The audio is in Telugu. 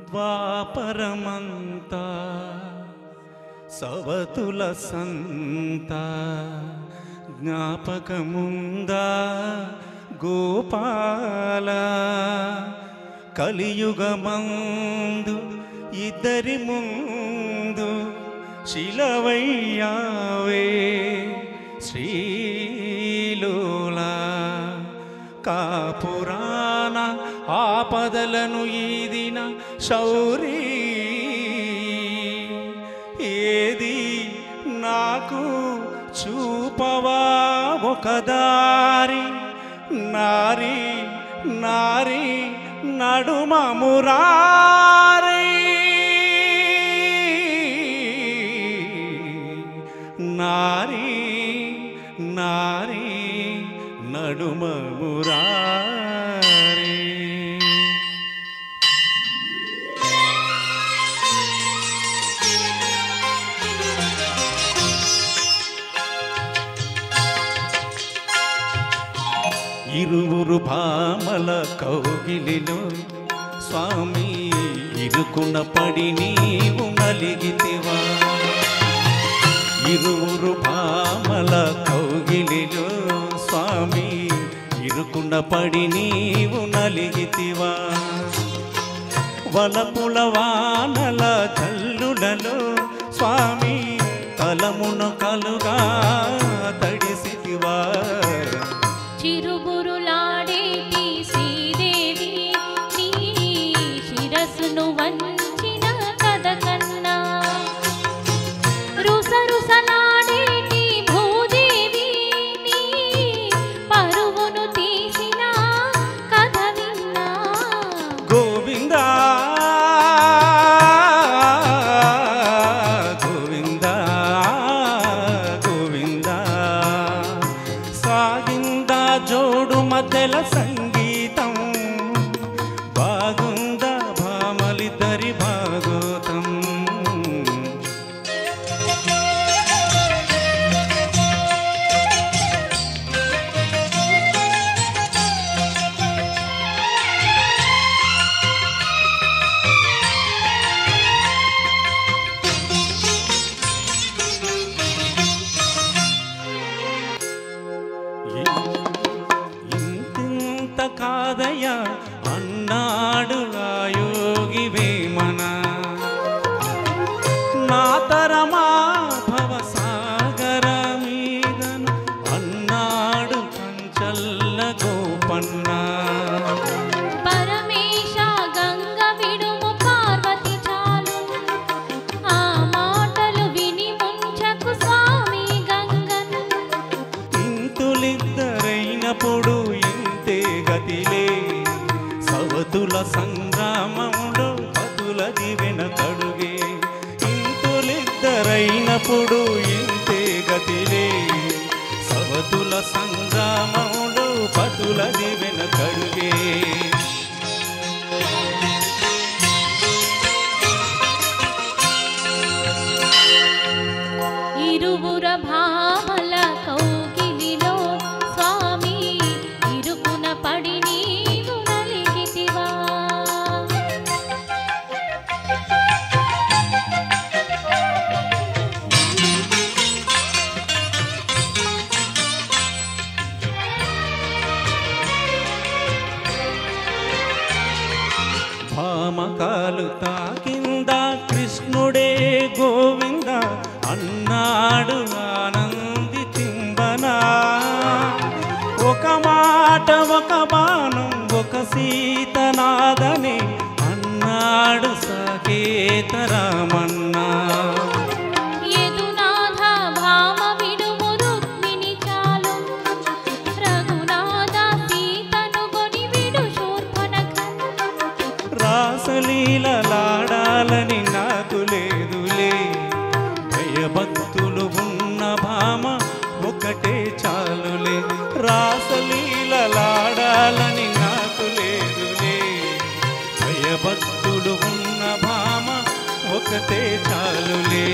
ద్వాపరమంతా సవతుల సంత జ్ఞాపకముందా గోపాల కలియుగమందు ఇద్దరి ముందు శిలవయ్యావే శ్రీలోలా కాపురాణ ఆపదలను ఈదిన శౌరీ ఏది నాకు చూపవా ఒక దారి నారి నారి నడుమ మురారి నారి నారి నడుమ మురారి. ఇరువురు భామల కౌగిలిలో స్వామి ఇరుకున పడి నీవు నలిగితివా. ఇరువురు భామల కౌగిలిలో స్వామి ఇరుకున పడి నీవు నలిగితివా. వలపుల వానల జల్లులలో స్వామి తలమును కలుగా తడిసితివా. చిరుబురులాడేటి శ్రీదేవి నీ శిరస్సును వంచిన కథ కన్నా రుసరుసలాడేటి భూదేవి నీ పరువును తీసిన కథ విన్నా. గోవిందా గోవిందా గోవిందా సాగిందా జోడు మధ్యల సంగీతం బాగుందా భామలిద్దరి భాగోతం. ఇంత కాదయ్యా అన్నాడు ఆ యోగి వేమన. నా తరమా భవసాగర మీదను అన్నాడు కంచల్ల గోపన్న. పరమేశ గంగ విడుము పార్వతి చాలు ఆ మాటలు విని ముంచకు స్వామి గంగను. ఇంతులిద్దరైనప్పుడు ఇంతే గతిలే సవతుల సంగ్రామములో పతులది వెనకడుగే. ఇంతులిద్దరైనప్పుడు ఇంతే గతిలే సవతుల సంగ్రామములో పతులది వెనకడుగే. ఇరువుర భామల కౌగిలిలో స్వామి ఇరుకున పడి నీవు నలిగితివా. భామకాలు తాకిందా కృష్ణుడే గోవింద అన్నాడు ఆనంది తింబనా. ఒక మాట ఒక బాణం ఒక సీతనాదని అన్నాడు సాకేత రామన్నా. యదునాథ భామ విడుము రుక్మిణి చాలు రఘునాథ సీతను కొని విడు శూర్పణఖను. రాసలీలలాడాలని నాకు లేదులే భయభక్తులు ఉన్న భామ ఒకటే చాలులే. రాసలీలలాడాలని నాకు లేదులే భయభక్తులు ఉన్న భామ ఒకటే చాలులే.